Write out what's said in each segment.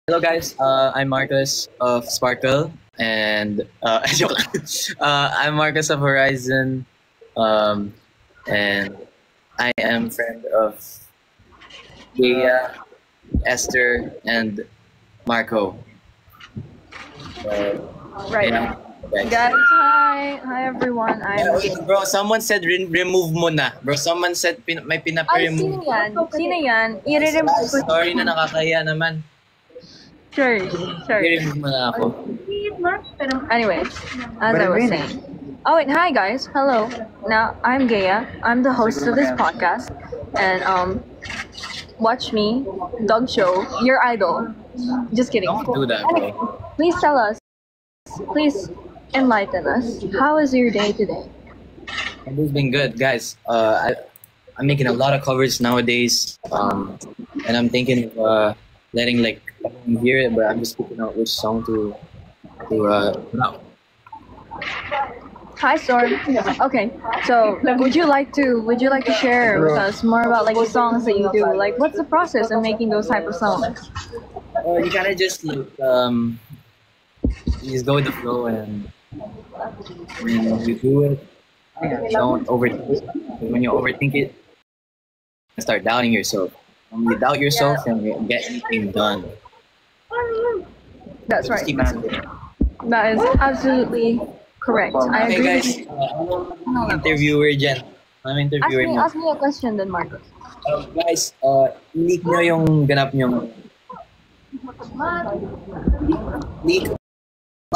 Hello guys, I'm Marcus of Sparkle and joke lang. I'm Marcus of Horizon, um, and I am friend of Gia, Esther, and Marco. Right. Yeah, guys. Guys, hi everyone. Bro, someone said remove mo na. Bro, someone said may Ay, pinapa-remove. sino yan? Sino yan? I-remove ko. Sorry na nakakahiya naman. Sure. I-remove mo na ako. Anyway, as I was saying. Oh, wait, hi guys. Hello. Now, I'm Gaya. I'm the host of this podcast. And, watch me, Dog Show, your idol. Just kidding. Don't do that, bro. Please tell us. Please enlighten us. How is your day today? It's been good, guys. I'm making a lot of covers nowadays, and I'm thinking of letting like everyone hear it, but I'm just picking out which song to put out. Hi, Storm. Okay, so would you like to share with us more about like the songs that you do? Like, what's the process of making those type of songs? You kind of just like you just go with the flow, and when you do it, don't overthink it. When you overthink it, you start doubting yourself. When you doubt yourself, then you get anything done. That's right. Just keep it. That is absolutely correct. I Okay, agree. guys. Interviewer dyan. I'm interviewer niyo. Ask me a question then, Marcos. Guys, leak nyo yung ganap nyo. Leak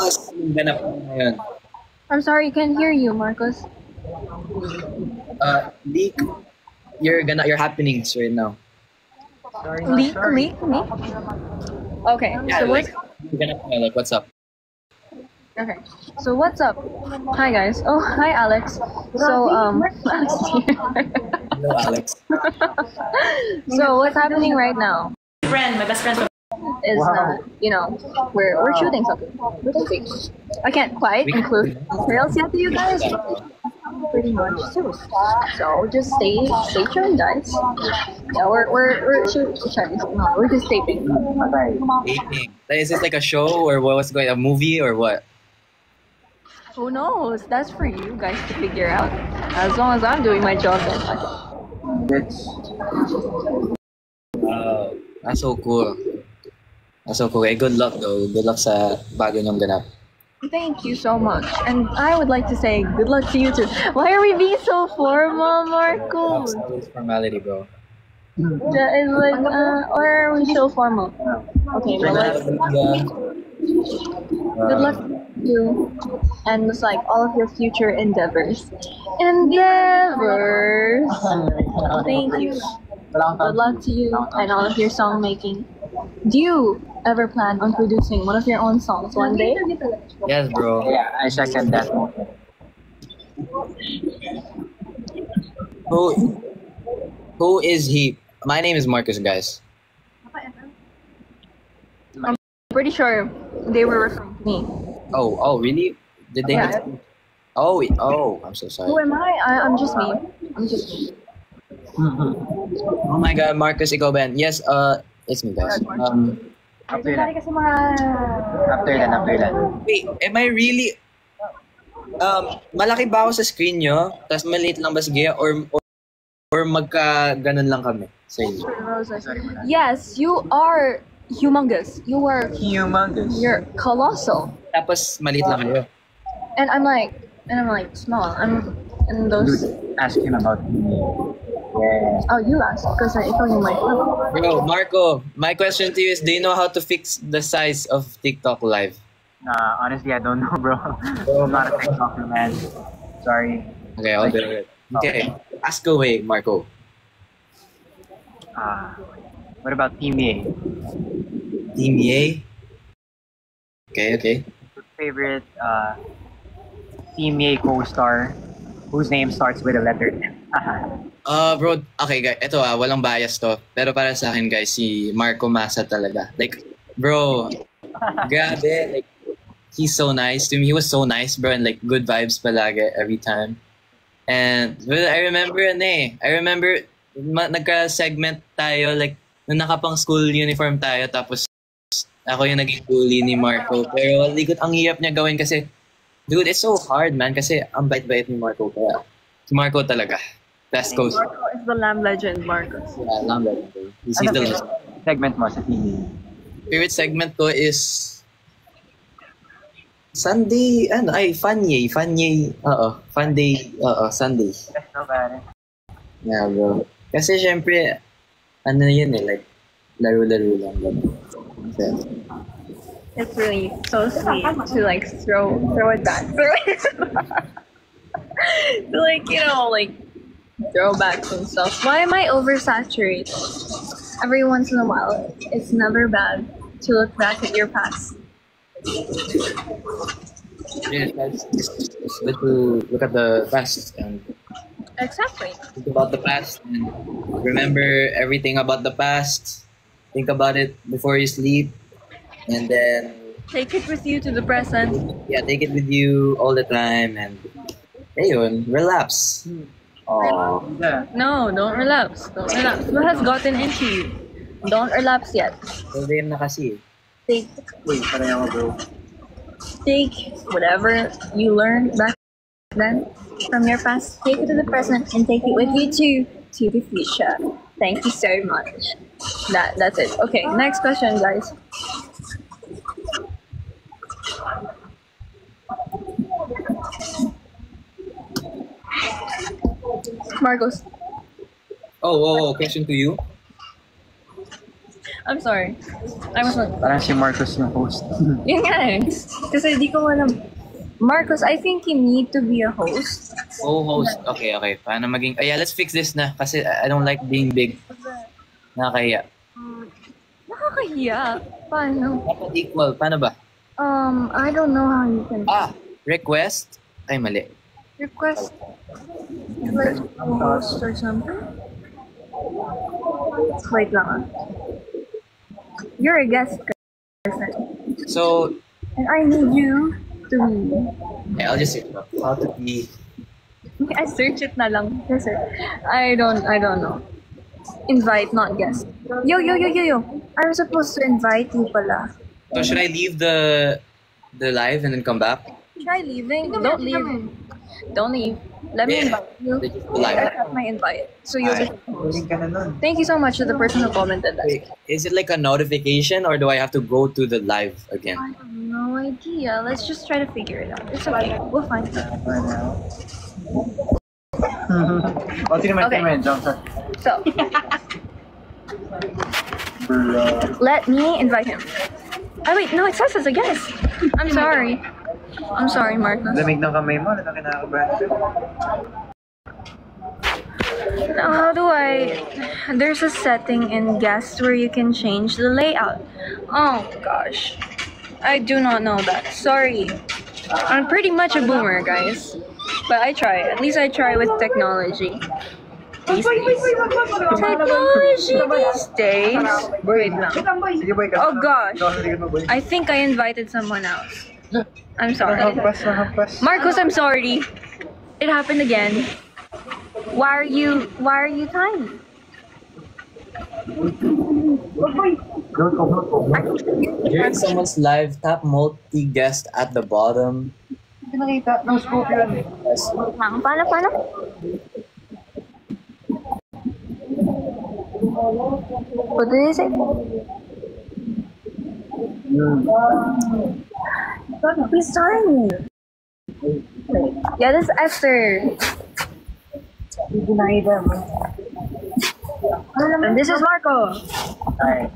us yung ganap nyo ngayon. I'm sorry, I can't hear you, Marcos. Leak your happenings right now. Leak me? Okay, Yeah, so like, yung ganap nyo, like, what's up? Okay, so what's up? Hi guys. Oh, hi Alex. So Alex is here. Hello, Alex. So what's happening right now My best friend. is we're shooting something. I can't quite include details yet to you guys. Pretty much too. So just stay tuned, guys. Yeah, we're shooting. No, we're just taping. Dating. Is this like a show or what's going? A movie or what? Who knows? That's for you guys to figure out. As long as I'm doing my job, then That's so cool. That's so cool. Hey, good luck though. Good luck sa bago nyong ganap. thank you so much. And I would like to say good luck to you too. Why are we being so formal, Marco? It's formality, bro. That is like, or are we so formal? Okay, well, good luck to you and it's like all of your future endeavors. Thank you. Good luck to you and all of your song making. Do you ever plan on producing one of your own songs one day? Yes, bro. Yeah, I second that. Who is he? My name is Marcus, guys. I'm pretty sure they were referring to me. Oh, really? Did they? Yeah. Oh, I'm so Who sorry. am I? I'm just me. I'm just me. Oh my God, Marcus, ikaw Ben. Yes, it's me, guys. After that. After that. Wait, am I really? Malaki ba ako sa screen nyo? Tapos maliit lang ba si Gea? Or magka ganun lang kami sa inyo? Yes, you are humongous. Humongous. You're colossal. Tapos maliit lang kayo. And I'm like small. I'm in those. Dude, ask him about me. Yeah. Oh, you asked because I told you my. Bro, Marco, my question to you is, do you know how to fix the size of TikTok live? Nah, honestly, I don't know, bro. I'm not a TikToker, man. Sorry. Okay, I'll do it. Okay, ask away, Marco. What about Team A? Team A? Okay. Your favorite Team A co-star whose name starts with a letter M? Bro, okay guys, ito walang bias to. Pero para sa akin guys, si Marco Massa talaga. Like, bro, grabe. Like, he's so nice to me. He was so nice, bro, and like good vibes palagi every time. And well, I remember nagka-segment tayo, like, nung nakapang school uniform tayo, tapos Ako yung naging bully ni Marco. Pero ang hirap niya gawin kasi, dude, it's so hard, man. Kasi ang bait-bait ni Marco. Kaya, si Marco talaga. Best coach. Marco is the lamb legend, Marcos. Yeah, lang legend. He's Ano the yung legend. segment mo sa TV? Favorite segment ko is Sunday, Funday, Sunday. Yes, no, pare. Yeah, bro. Kasi syempre, ano yun like, laro-laro lang. So, It's really so sweet to like throw it back. To like, throw back some stuff. Why am I oversaturated? Every once in a while, it's never bad to look back at your past. yeah, it's good to look at the past and Exactly. think about the past and remember everything about the past. Think about it before you sleep, and then Take it with you to the present. take it with you all the time, and ayun, relapse. Oh, Yeah. No, don't relapse. Don't relapse. What has gotten into you? Don't relapse yet. problem na kasi. Take Uy, pareho, bro. take whatever you learned back then from your past, take it to the present, and take it with you to the future. Thank you so much. That's it. Okay, next question, guys. Marcos, Oh, question to you. I'm sorry. I was not. Parang si Marcos yung host. Yun nga eh. Kasi di ko alam. Marcos, I think you need to be a host. Oh, host. Okay. Paano maging... yeah, let's fix this na. Kasi I don't like being big. Nakakaya. Nakakahiya. Paano? Dapat equal. Paano ba? I don't know how you can Request? Ay, mali. request like a host or something. Wait lang ah. You're a guest person. So, And I need you to be... I'll just say how to be... I search it na lang. Kasi I don't know. Invite, not guest. Yo. I was supposed to invite you pala. So, should I leave the live and then come back? Try leaving. Don't leave. Don't leave. Let me invite you. Live. I have my invite. So you'll be... Huling ka na nun. Thank you so much to the person who commented that. Wait, is it like a notification or do I have to go to the live again? I have no idea. Let's just try to figure it out. It's okay. We'll find it. O, tinaman, Okay. Johnson. So, let me invite him. Oh wait, no, it says as a guest. I'm sorry. I'm sorry, Marcos. Lamig ng kamay mo, ano kinakabahan? Now, how do I... There's a setting in guest where you can change the layout. Oh, gosh. I do not know that. Sorry. I'm pretty much a boomer, guys. But I try. At least I try with technology. Technology these days. Wait lang. Sige, boy, Oh, gosh. Sige mo, boy. I think I invited someone else. I'm sorry. Nahampas. Marcos, I'm sorry. It happened again. Why are you tiny? During someone's live, tap multi-guest at the bottom. Hindi nakita. No scope yun. Yes. Paano? What did he say? He's tiny. Yeah, this is Esther. And this is Marco. Ay,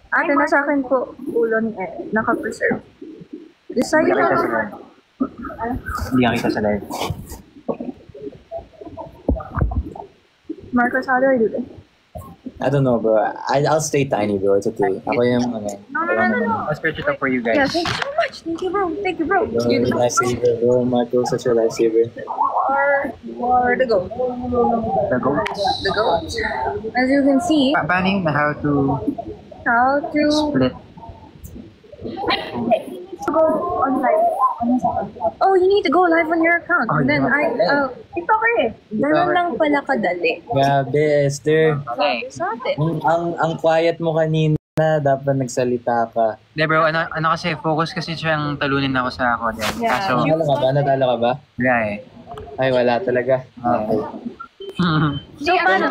Ate, nasa akin po ulo ni naka-preserve. This side hindi kita sa na. live. Hindi kita sa live. Marcos, how do I do this? I don't know, bro. I'll stay tiny, bro. It's okay. Ako yung No. I'll search it up for you guys. Yeah, thank you so much. Thank you, bro. You're a lifesaver, bro. Marco, such a lifesaver. You are the goat. The goats. The goat. As you can see, Paano yun? How to how to split? go on live. Oh, you need to go live on your account. Oh, Then yeah. Ito eh. Ganun lang pala kadali. Grabe, Esther. Okay, sa atin. Ang quiet mo kanina. na dapat nagsalita ka. Hindi bro, ano kasi, focus kasi siyang talunin ako sa ako din. Yeah. Kaso, Natalo ka ba? Natalo ka ba? wala eh. Ay, wala talaga. Okay. So, paano?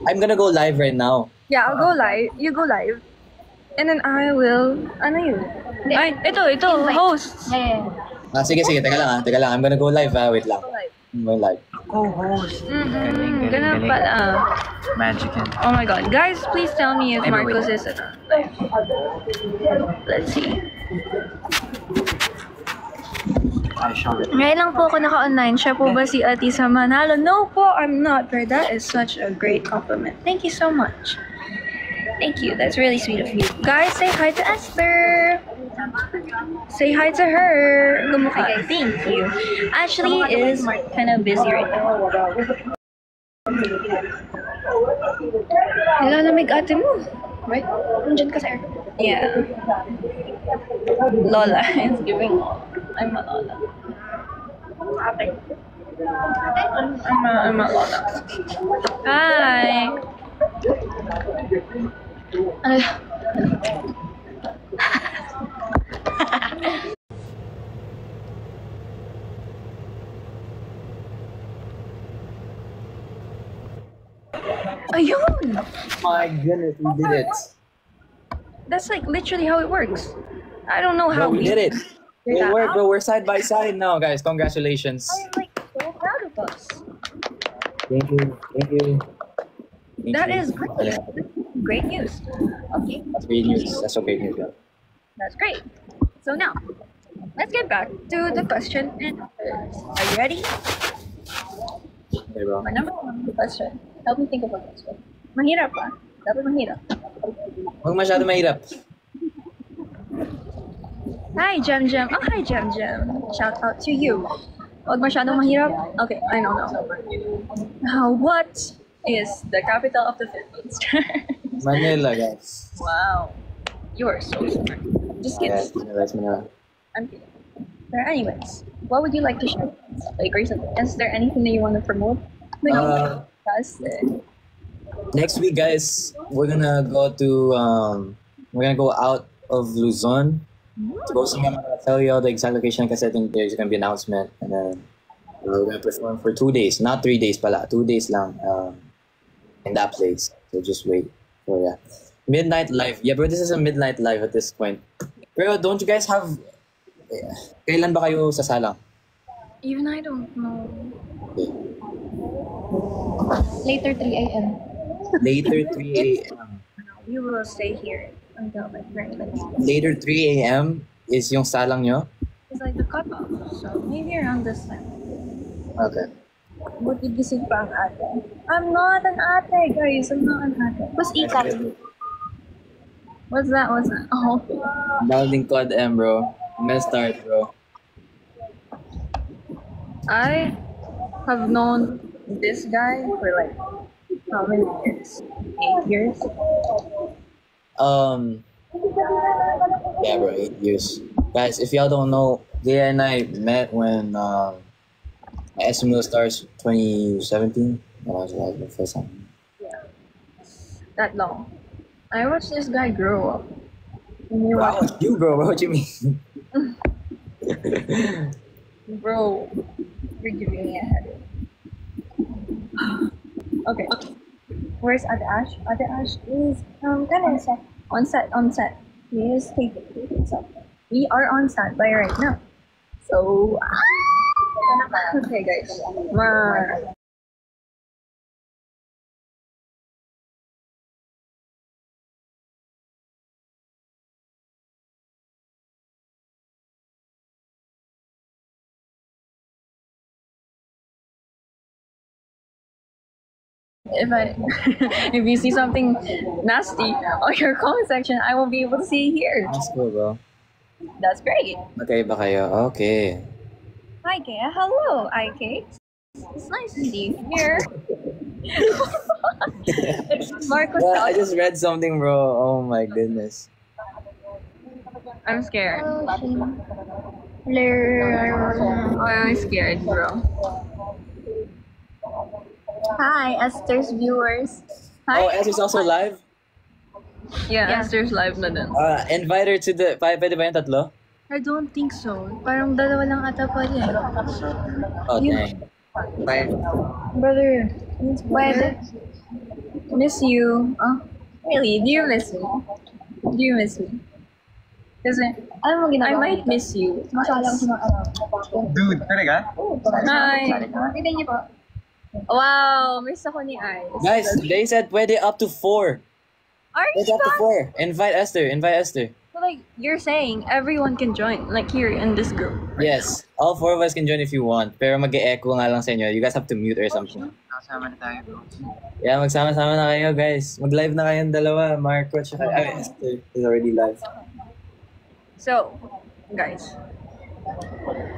I'm gonna go live right now. Yeah, I'll go live. You go live. And then I will... Ano yun? Ay, ito, host. Yeah. Sige, teka lang. I'm gonna go live. Wait lang. I'm going live. Co-host. Mm-hmm. Ganun pala. Magic yan. Oh my god. Guys, please tell me if Ay, Marcos wait. is... Let's see. I showed it. Ngayon lang po ako naka-online. Siya po ba si Atisa Manalo? No po, I'm not. But that is such a great compliment. Thank you so much. Thank you. That's really sweet of you. Guys, say hi to Esther. Say hi to her. Kumukha. Thank you. Ashley is kind of busy right now. Nilalamig ate mo. Right? Nandiyan ka, sir. Yeah. Lola is giving Lola. I'm a Lola. I'm a Lola. Hi. Ano? Ayun! My goodness, we did it. That's like literally how it works. I don't know how Bro, we did it. figured It that worked, out. bro. We're side by side now, guys. Congratulations. I'm like so proud of us. Thank you. That is great. Great news. Okay, That's great news. That's so great news. Yeah. that's great. So now, let's get back to the question and answers. Are you ready? Okay, bro. My number one question. Help me think of a question. Mahirap pa. Dapat mahirap. Huwag masyado mahirap. Hi, Jem Jem. Oh, hi, Jem Jem. Shout out to you. Huwag masyadong mahirap? Okay, I know now. What is the capital of the Philippines? Manila, guys. Wow. You are so smart. Just Yeah, kidding. Manila. I'm kidding. But anyways, what would you like to share? Like recently, is there anything that you want to promote? That's it. Next week, guys, we're gonna go out of Luzon to go sing. I'm not gonna tell you all the exact location because I think there's gonna be an announcement, and then we're gonna perform for 2 days, not 3 days, pala 2 days lang, in that place. So just wait for that. Midnight live. Yeah, bro, this is a midnight live at this point. Pero don't you guys have? Kailan ba kayo sasalang? Even I don't know. Okay. Later 3 a.m. Later 3 a.m. We will stay here until like very late. Later 3 a.m. is yung salang nyo? It's like the cutoff, so maybe around this time. Okay. Buti gising pa ang ate. I'm not an ate, guys. I'm not an ate. Who's Ikat? What's that? Oh. Balding Cod M, bro. I'm gonna start, bro. I have known this guy for like how many years? 8 years? Yeah, bro, 8 years. Guys, if y'all don't know, Leah and I met when SM Stars 2017. When I was like the first time. That long. I watched this guy grow up. And you Bro, you, bro. What you mean? bro, you're giving me a headache. Okay. Where's Ate Ash? Ate Ash is on set. Please take it. So we are on standby right now. So okay guys. If you see something nasty on your comment section, I won't be able to see it here. That's cool, bro. That's great. Okay ba kayo? Okay. Hi, Kay. Hello, IK. It's nice to see you here. Marcos, Yeah, I just read something, bro. Oh my goodness. I'm scared. Hello. I'm scared, bro. Hi, Esther's viewers. Hi. Oh, S is also live? Yeah, Esther's live na din. Invite her to the... Pwede ba yung tatlo? I don't think so. Parang dalawa lang ata pa rin. Oh, dang. Bye. Brother, pwede. Miss you. Oh, really? Do you miss me? Do you miss me? Kasi, Ano mo I ginagawa? might miss you. Masalang sa mga araw. Dude, talaga? Hi. Kita niyo po. Wow, miss ako ni Ice. Guys, they said pwede up to 4. Are you Pwede up to sure? 4. Invite Esther. Invite Esther. So, like, you're saying everyone can join, like here in this group. Yes. All 4 of us can join if you want. Pero mag-e-echo nga lang sa inyo. You guys have to mute or something. Nakasama na tayo, bro. Yeah, magsama-sama na kayo, guys. Mag-live na kayong dalawa. Marco, tsaka... Esther is already live. So, guys.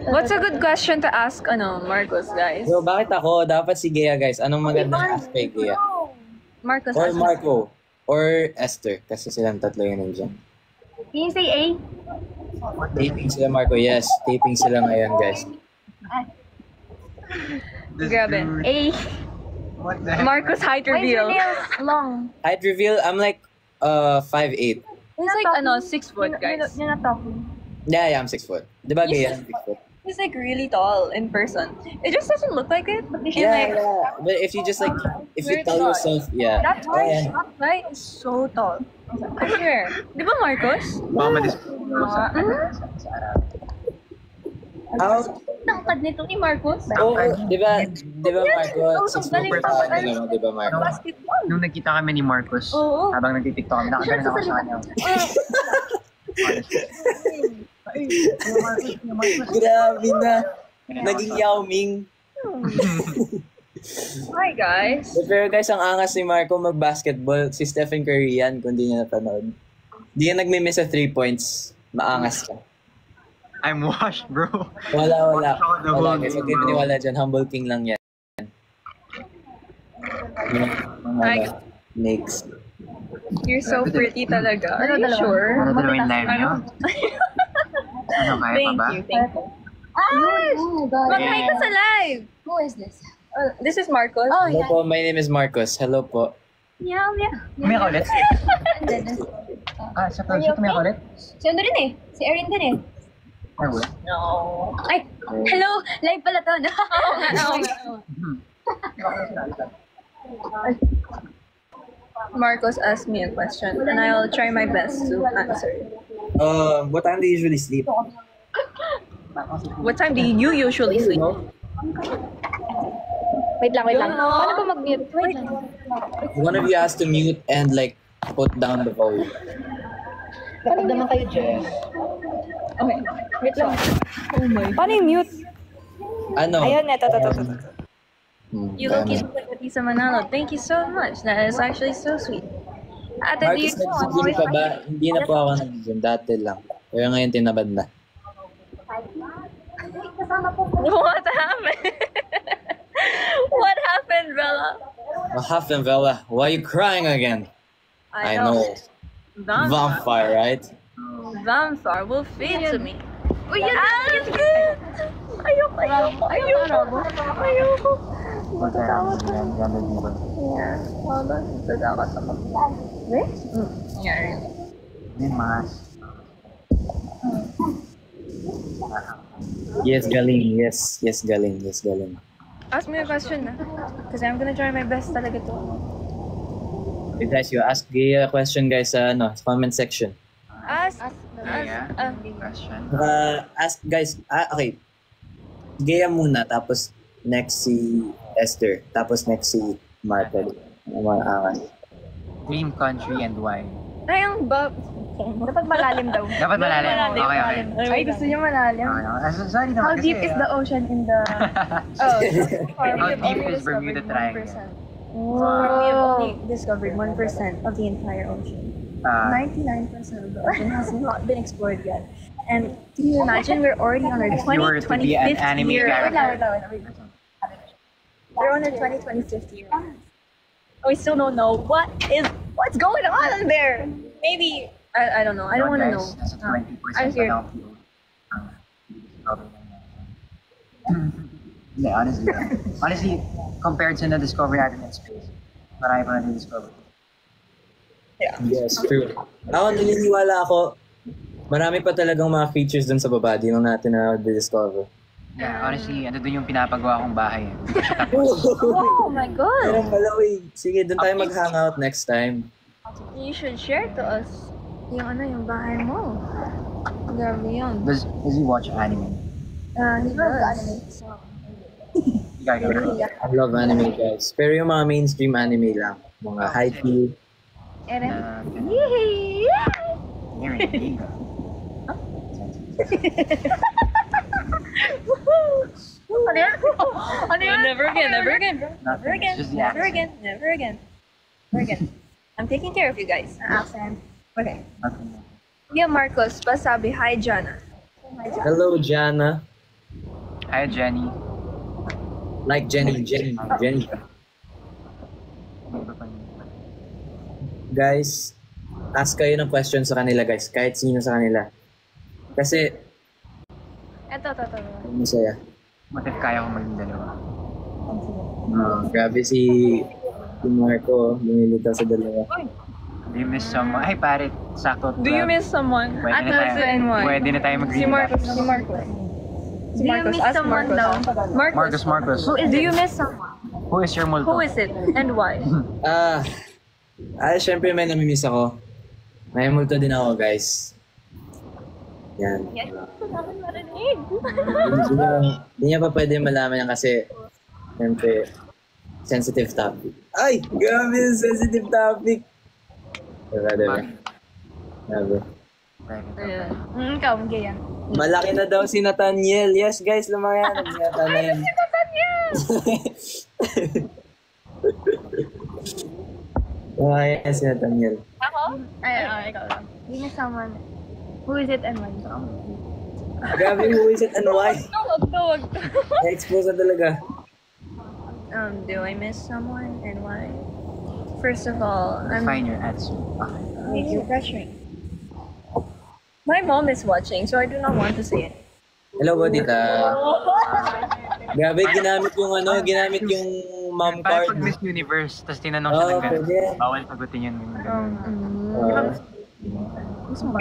What's a good question to ask, Marcos, guys? Bro, bakit ako? Dapat si Gea, guys. Anong magandang ask kay Gea? Marcos, Or ask me. Marco. Or Esther. Kasi silang tatlo yun nandiyan. Can you say A? Taping sila, Marco. Yes. Taping sila ngayon, guys. Grabe. Dude, A. what the heck? Marcos height Why is your reveal. nails long? Height reveal, I'm like 5'8". He's like, 6 foot, guys. You're not talking. Yeah, I'm 6 foot. Di ba Gea? 6 foot. He's like really tall in person. It just doesn't look like it. But Yeah, yeah. But if you just like, if you Very tell tall. yourself, yeah. That's Oh, harsh. yeah. Right? It's so tall. I swear. Di ba, Marcos? Baka ma-discover ko sa araw. How? Tangkad nito ni Marcos. Oh, di ba Marco? 6 foot galing per pa. ano, di ba Marco? Basketball. Nung nagkita kami ni Marcos, Oo. habang nagtitiktok kami, nakaganon ako sa kanya. Grabe na. Naging Yao Ming. Hi, guys. Pero guys, ang angas ni Marco mag-basketball. Si Stephen Curry yan, kung di niya napanood. Di yan nagmi-miss sa 3 points. Maangas ka. I'm washed, bro. Wala. The whole Wala guys, game, huwag kayo bro. maniwala dyan. Humble King lang yan. Hi. Next. You're so pretty talaga. Are you Dalawa. sure? Ano dalawa yung live niyo? Ano, kaya pa Thank ba? you, thank you. Oh, God. Mag-hi ka sa live! Who is this? This is Marcos. Oh, Hello yeah. po, my name is Marcos. Hello po. Meow, meow. Tumaya ka ulit? Andun. Siya pa, siya tumaya ka ulit? Si ano rin eh. Si Erin din eh. Ay, wala. No. Ay, hello! Live pala to. Marcos asked me a question and I'll try my best to answer it. What time do you usually sleep? What time do you usually sleep? Wait lang. Paano ba mag-mute? Wait lang. One of you has to mute and like put down the volume. Kapag naman kayo, Jess. Okay. Wait lang. Oh my. Paano yung mute? Ano? Ayun, ito. You look cute like Lisa Manalo. Thank you so much. That is actually so sweet. Ate, do you Marcus, nag-gym ka ba? Hindi na po ako nag-gym. Dati lang. Pero ngayon tinabad na. What happened? What happened, Bella? What happened, Bella? Why are you crying again? I know. Vampire, right? Vampire will feed to me. Oh, yeah, that's good. Ayoko. Magkakaroon yan, ganda dito. Yeah. Hold on. Natatakot ako. Yeah, really. May mas. Yes, galing. Yes, galing. Ask me a question na. Because I'm gonna try my best talaga to. Okay, guys, you ask Gea a question, guys, sa comment section. Question. Ask, guys, okay. Gea muna, tapos next si Esther, tapos next si Marco. Dream country and why? Ay, ang Dapat malalim daw. Dapat malalim. Okay. Ay, gusto niyo malalim? Sorry naman How kasi. deep is the ocean in the... How deep is Bermuda Triangle? We have only discovered 1% of the entire ocean. 99% of the ocean has not been explored yet. And can you imagine we're already on our If you were to be an 25th anime year. character. We're on our 25th year. We still don't know what's going on there. Maybe I don't know. I don't want to know. Nasa 20% I'm here. na lang discover Hindi, honestly, compared sa na-discover natin in space, marami pa na discover. Yes, true. Ako, naniniwala ako, marami pa talagang mga features dun sa baba, di lang natin na-discover. Yeah, honestly, ano dun yung pinapagawa kong bahay. Oh my God! Pero pala, sige, dun tayo mag-hangout next time. You should share to us yung bahay mo. Grabe yun. Does he watch anime? He loves anime. So, I love anime, guys. Pero yung mga mainstream anime lang. Mga Haikyuu. yay! Ano yan? Ano yan? Never again, never again, bro. Never again, never again, never again. Never again. I'm taking care of you guys. Accent. Okay. Yeah, Marcos, pasabi, hi, Jana. Hello, Jana. Hi, Jenny. Like Jenny. Guys, ask kayo ng question sa kanila, guys. Kahit sino sa kanila. Kasi, Ito. masaya. What if kaya ko maging dalawa? Grabe si Marco, lumilitaw sa dalawa. Do you miss someone? Ay, pare, sakto. Do you miss someone? Pwede na tayo, and why? pwede na tayo mag-green Si Marcos. Do you miss someone daw? Marcos. Do you miss someone? Who is your multo? Who is it and why? Syempre may namimiss ako. May multo din ako, guys. Yan. Ito namin marinig. Hindi niya pa pwede malaman yan kasi syempre sensitive topic. Ay! Grabe yung sensitive topic! Diba? Ikaw, Gaya. Malaki na daw si Nathaniel. Yes, guys, lumaki na si Nathaniel. Si Nathaniel! Lumaki na si Nathaniel. Ako? Ay, ikaw lang. Do you miss someone? Who is it and why? Grabe, who is it and why? Wag to. Na-expose na talaga. Do I miss someone and why? First of all, Find your answer. You're pressuring. My mom is watching, so I do not want to say it. Hello, Bodita. Grabe, ginamit yung mom Parang card. pag Miss Universe, tapos tinanong siya ng pwede. gano'n. Bawal sagutin yun.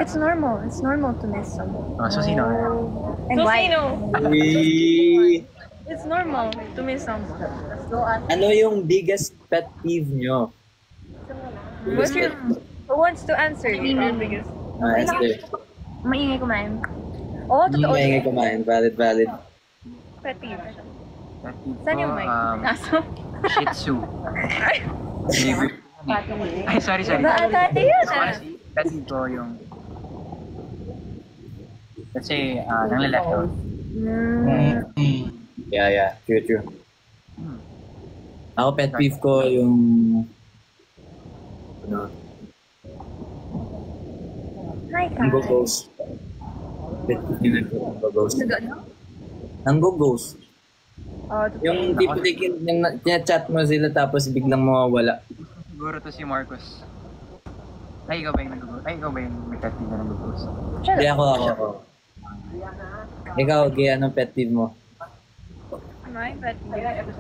It's normal to miss someone. So sino? And why? Uy. It's normal to miss someone. Ano yung biggest pet peeve nyo? What's your... Who wants to answer? Biggest. Esther. Maingay kumain. Oo, Hindi totoo. maingay kumain. Valid. Pet peeve. Saan yung mic? Nasa? Shih Tzu. Ay, sorry. Dati yun Honestly, pet peeve ko yung... Let's say, nang lalaki ako. Yeah. True. Ako pet peeve ko yung... Hi, Kai. Nanggughost. Pet peeve yung nanggughost. Nanggughost. Yung tipo yung tina-chat mo sila tapos biglang mawawala. Siguro to si Marcos. Ay, ikaw ba yung nag-ghost? Ay, ikaw ba yung may pet peeve na nag-ghost? Hindi ako. Ikaw, Gaya, anong pet peeve mo? My pet peeve is...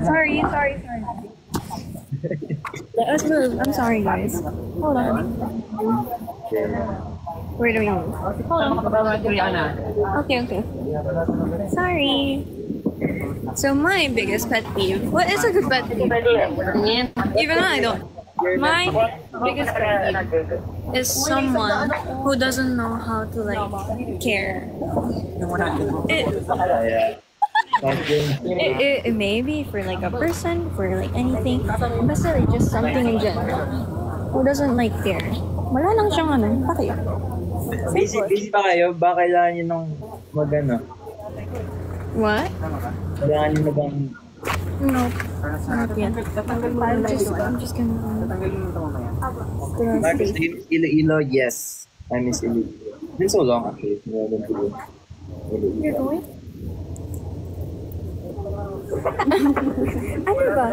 Sorry. Let us move. I'm sorry, guys. Hold on. Where do we move? Hold on. Okay. Sorry. So my biggest pet peeve. What is a good pet peeve? Even I don't. My biggest pet peeve is someone who doesn't know how to care. It may be for a person, for anything, basta just something in general. Who doesn't care. Wala lang siyang bakit? Busy pa kayo? Ba kailangan nyo nung What? Kailangan nyo na bang... No. Not yet. I'm just gonna... Marcos, do you miss Iloilo? Yes. I miss Iloilo. It's been so long actually. You're going? Ano ba?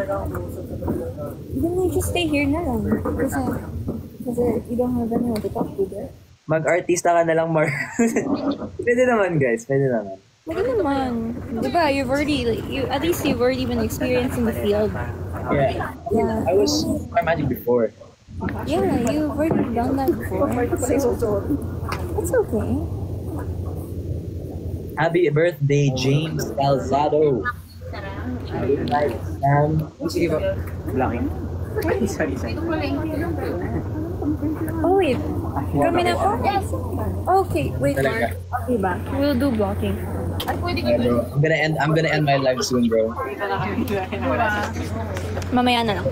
Then you just stay here na lang. Kasi you don't have anyone to talk to there. Mag-artista ka na lang, Mar. Pwede naman, guys. Pwede naman. Wag naman. Diba, you've already, like, at least you've already been experiencing the field. Yeah. Yeah. I was Star Magic before. Yeah, you've already done that before. So, it's okay. Happy birthday, James Calzado. Sige po. Blocking. Sorry. Oh, wait. Kami na po? Okay, wait, Talaga. Mark. Okay ba? We'll do blocking. Bro. I'm gonna end my live soon, bro. Mamaya na lang.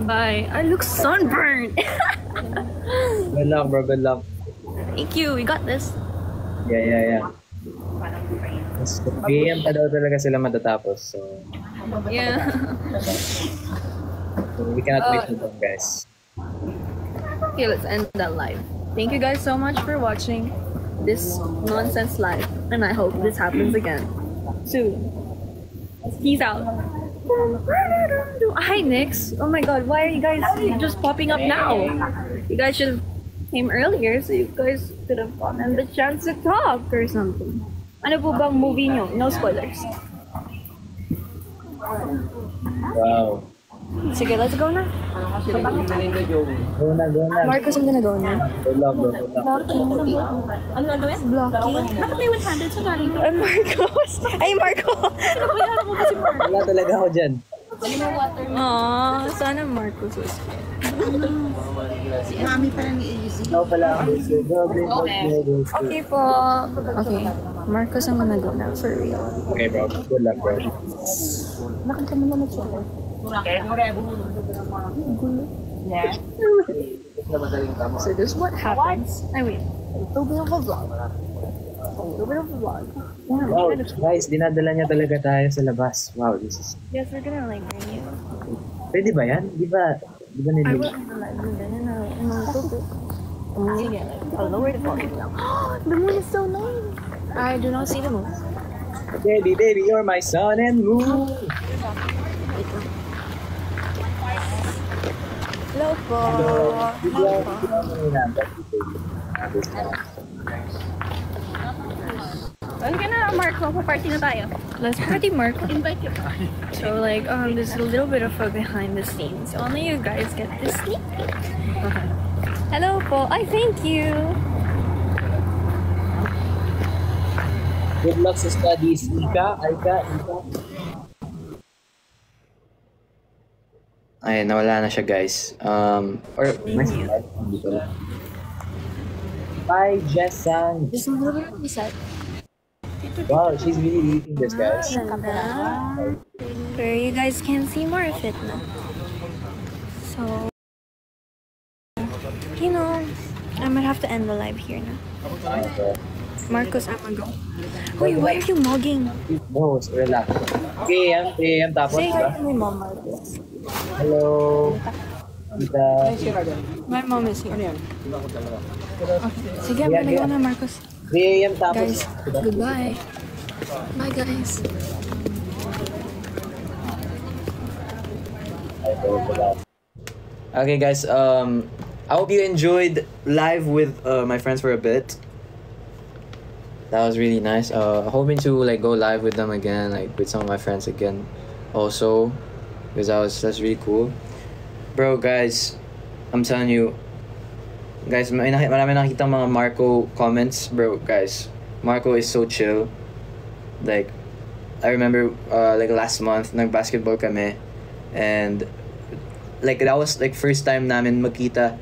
Bye. I look sunburned. Good luck, bro. Good luck. Thank you. We got this. Yeah. PM pa daw talaga sila matatapos. So, Yeah. we cannot wait for them, guys. Okay, let's end that live. Thank you guys so much for watching this nonsense live, and I hope this happens again soon. Peace out. Hi, Nix. Oh my god, why are you guys just popping up now? You guys should have came earlier so you guys could have gotten the chance to talk or something. Ano po bang movie nyo? No spoilers. Wow. Sige, let's go na. Go na. Marcos, I'm gonna go na. Good luck, bro. Good luck. Blocking. Ano gagawin? Blocking. Bakit may 100 sa galing? Ay, Marcos! Ay, Marco! Wala talaga ako dyan. Aww, sana Marcos was Ikaw pala ako. okay po. Okay, Marcos, I'm gonna go now for real. Okay, bro. Good luck, bro. Bakit ka mo naman siya? So this is what happens. I wait. A little bit of a vlog. Wow, guys, dinadala niya talaga tayo sa labas. Wow, this is... Yes, we're gonna like bring you. Pwede ba yan? Di ba I nilagay? will like bring them in a little bit. Again, I'll lower the volume down. The moon is so nice. I do not see the moon. Baby, you're my sun and moon. Hello po. Okay na, Marco. Pa-party na tayo. Let's party, Marco. Invite you. So, like, this is a little bit of a behind the scenes. Only you guys get to sneak peek. Hello po. I thank you. Good luck sa studies, Ika. Ay, nawala na siya, guys. Bye, Jessan. Just a little bit of reset. Wow, she's really eating this, guys. Where you guys can see more of it now. So, you know, I might have to end the live here now. Marcos, I'm gonna go. Wait, why are you mugging? No, relax. 3 AM tapos, Say hi ba? to my mom, Marcos. Hello. Tita. My mom is here. Okay. Sige, I'm gonna go na, Marcos. 3 AM tapos. Guys, goodbye. Bye, guys. Okay, guys. I hope you enjoyed live with my friends for a bit. That was really nice. Hoping to like go live with them again, like with some of my friends again, also, because that's really cool, bro. Guys, I'm telling you, guys, marami nakita mga Marco comments, bro. Guys, Marco is so chill. Like, I remember like last month, nag-basketball kami, and like that was like first time namin magkita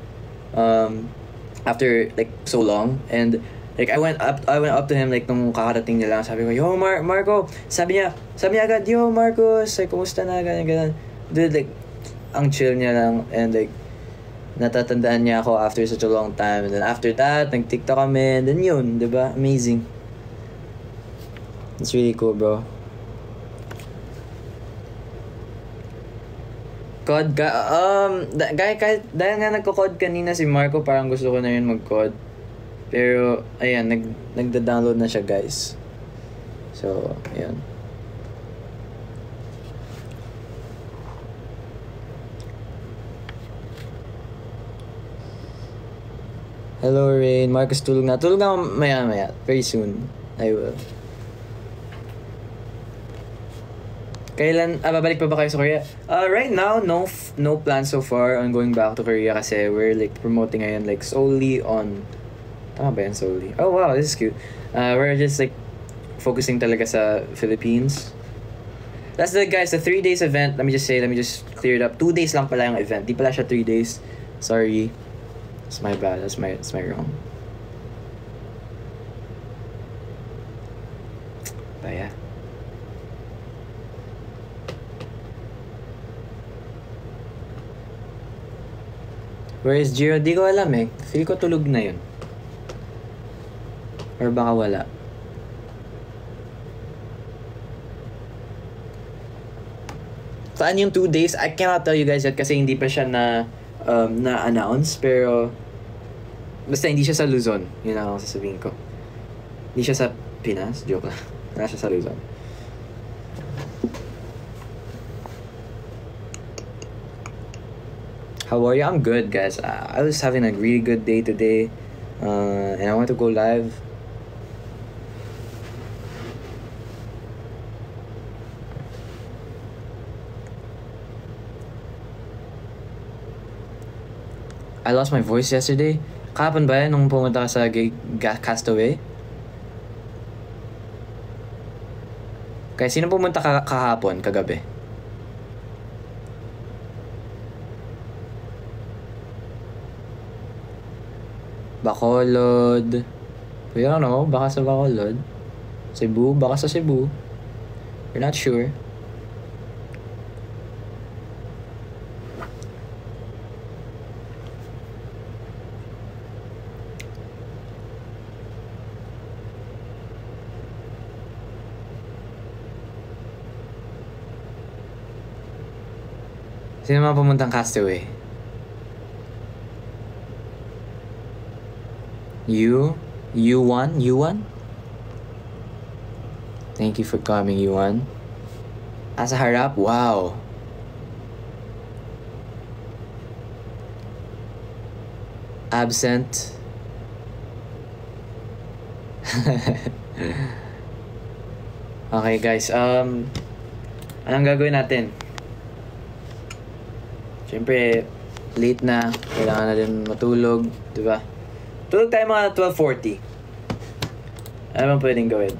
after like so long, and like I went up to him like nung kakarating niya lang, sabi ko, yo Marco, sabi niya agad, yo Marcos, like kumusta na, ganyan. Dude, like ang chill niya lang, and like natatandaan niya ako after such a long time, and then after that nag-TikTok kami, and then yun, diba, amazing. It's really cool, bro. COD ka, kahit dahil nga nagko-COD kanina si Marco, parang gusto ko na yun mag-COD. Pero, ayan, nagda-download na siya, guys. So, ayan. Hello, Rain. Marcus, tulog na. Tulog na maya. Very soon. I will. Kailan, babalik pa ba kayo sa Korea? Right now, no plan so far on going back to Korea kasi we're like promoting ngayon like solely on, tama ba yan solely? Oh wow, this is cute. We're just like focusing talaga sa Philippines. That's the 3 days event. Let me just clear it up. 2 days lang pala yung event. Di pala siya 3 days. Sorry. That's my bad. That's my wrong. But yeah. Where is Jiro? Di ko alam eh. Feel ko tulog na yun. Or baka wala. Saan yung 2 days? I cannot tell you guys yet kasi hindi pa siya na-announce. Pero, basta hindi siya sa Luzon. Yun ang sasabihin ko. Hindi siya sa Pinas. Joke lang. Wala siya sa Luzon. How are you? I'm good, guys. I was having a really good day today. And I want to go live. I lost my voice yesterday. Kahapon ba yan nung pumunta ka sa Castaway? Kaya sino pumunta kahapon, kagabi? Bacolod. I don't know, baka sa Bacolod. Cebu, baka sa Cebu. We're not sure. Sino mga pumuntang Castaway? You won? Thank you for coming, you won. Sa harap? Wow. Absent. Okay guys, anong gagawin natin? Siyempre, late na. Kailangan na din matulog. Diba? Tulog tayo mga 12:40. Ano bang pwedeng gawin?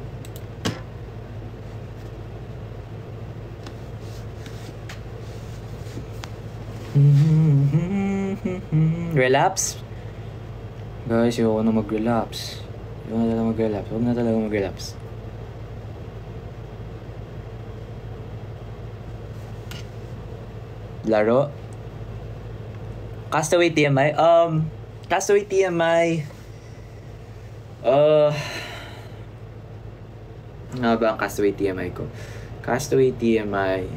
Relapse? Guys, ayoko na mag-relapse. Huwag na talaga mag-relapse. Laro? Castaway TMI? Castaway TMI... Ano ba ang Castaway TMI ko? Castaway TMI...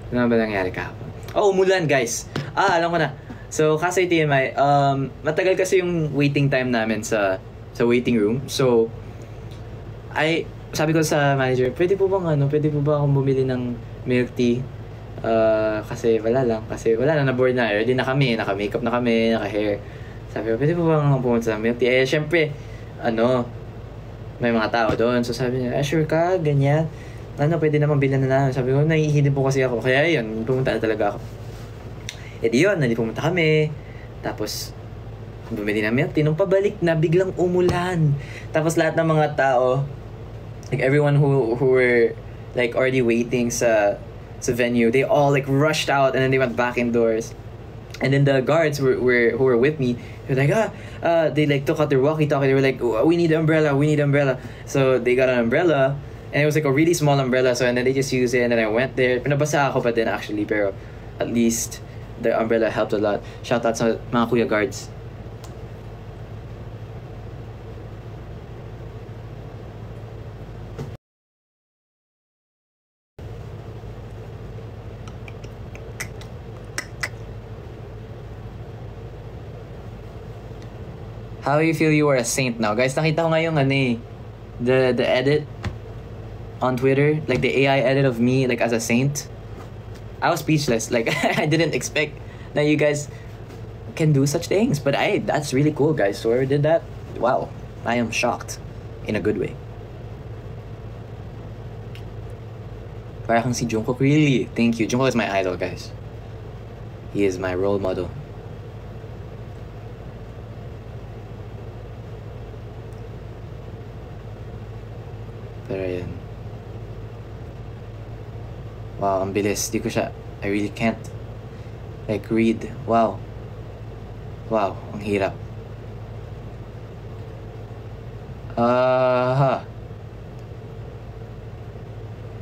Ano ba nangyari kahapon? Oh, umulan guys! Alam ko na. So, Castaway TMI, matagal kasi yung waiting time namin sa waiting room. So, sabi ko sa manager, pwede po ba akong bumili ng milk tea? Kasi wala na, na-board na. Ready na kami, naka-makeup na kami, naka-hair. Sabi ko, pwede po bang pumunta sa milk tea? Syempre, may mga tao doon. So sabi niya, sure ka, ganyan. Pwede naman bilan na namin. Sabi ko, nahihindi po kasi ako. Kaya yun, pumunta na talaga ako. Di yun, pumunta kami. Tapos, bumili na milk tea. Nung pabalik na, biglang umulan. Tapos lahat ng mga tao, like everyone who were like already waiting sa venue, they all like rushed out and then they went back indoors. And then the guards who were with me, they were like, they like took out their walkie-talkie. They were like, we need an umbrella. So they got an umbrella, and it was like a really small umbrella. So and then they just used it, and then I went there. Pinabasa ako pa din actually, pero at least the umbrella helped a lot. Shout out sa mga kuya guards. How do you feel you are a saint now? Guys, nakita ko nga yung the edit on Twitter, like the AI edit of me like as a saint. I was speechless. Like I didn't expect that you guys can do such things, but that's really cool, guys. So whoever did that, wow. I am shocked. In a good way. Para kang si Jungkook. Really? Thank you. Jungkook is my idol, guys. He is my role model. Pero yun. Wow, ang bilis. Di ko siya... I really can't like read. Wow. Wow, ang hirap.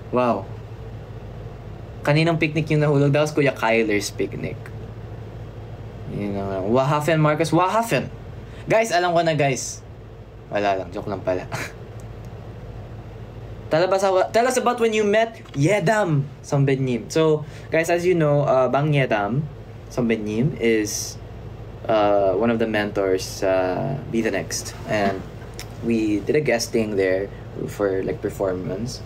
Wow. Kaninang picnic yung nahulog? That was Kuya Kyler's picnic. You know, Wahafen, Marcus. Wahafen! Guys, alam ko na, guys. Wala lang. Joke lang pala. Tell us about when you met Yedam Sonbenim. So, guys, as you know, Bang Yedam Sonbenim is one of the mentors Be The Next. And we did a guesting there for like performance.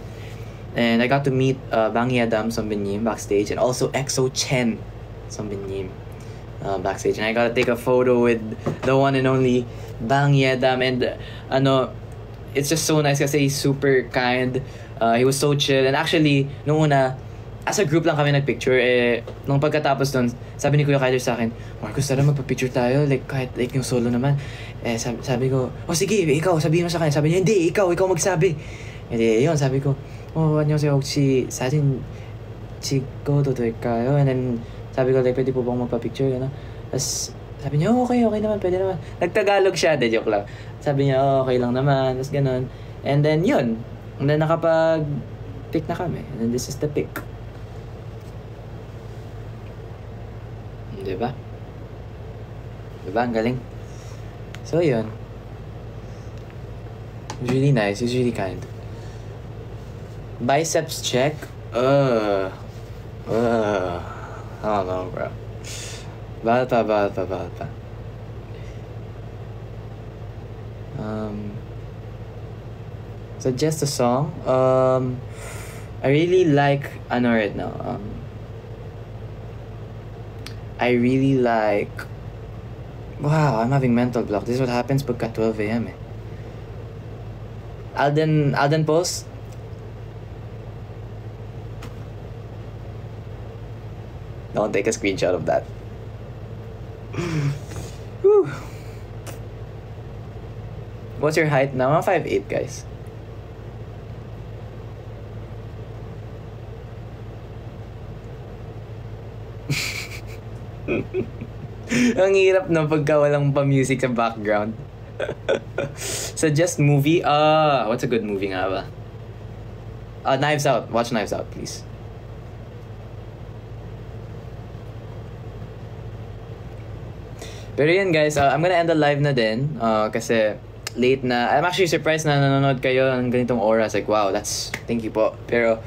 And I got to meet Bang Yedam Sonbenim backstage, and also EXO Chen Sonbenim backstage. And I got to take a photo with the one and only Bang Yedam. And it's just so nice kasi he's super kind. He was so chill. And actually, nung una, as a group lang kami nagpicture. Nung pagkatapos dun, sabi ni Kuya Kyler sa akin, Marcus, tara magpa-picture tayo. Like, kahit like yung solo naman. Sabi ko, oh sige, ikaw, sabihin mo sa kanya. Sabi niya, hindi, ikaw magsabi. Hindi, yun, sabi ko, 안녕하세요. 혹시 사진 찍어도 될까요? And then, sabi ko, like, pwede po bang magpa-picture? Tapos, sabi niya, okay naman, pwede naman. Nagtagalog siya, de joke lang. Sabi niya, okay lang naman, tapos ganun. And then, yun. And then, nakapag-pick na kami. And then, this is the pick. Diba? Diba? Ang galing. So, yun. He's really nice. He's really kind. Biceps check? I don't know, bro. Bawal pa. Suggest a song. I really like right now. I really like. Wow, I'm having mental block. This is what happens pagka 12 a.m. Alden post. Don't take a screenshot of that. Whew. What's your height now? I'm 5'8", guys. Ang hirap na pagka walang pa-music sa background. Suggest movie? What's a good movie nga ba? Knives Out. Watch Knives Out, please. Pero yun, guys, I'm gonna end the live na din. Kasi late na. I'm actually surprised na nanonood kayo ng ganitong oras. Like, wow, thank you po. Pero,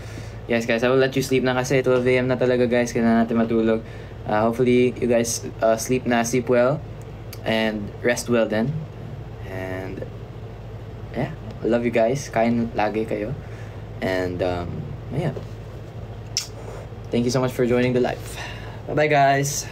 yes, guys, I will let you sleep na kasi 12 a.m. na talaga, guys. Kailangan natin matulog. Hopefully, you guys sleep well. And rest well then. And, yeah, I love you guys. Kain lagi kayo. And, yeah. Thank you so much for joining the live. Bye-bye, guys.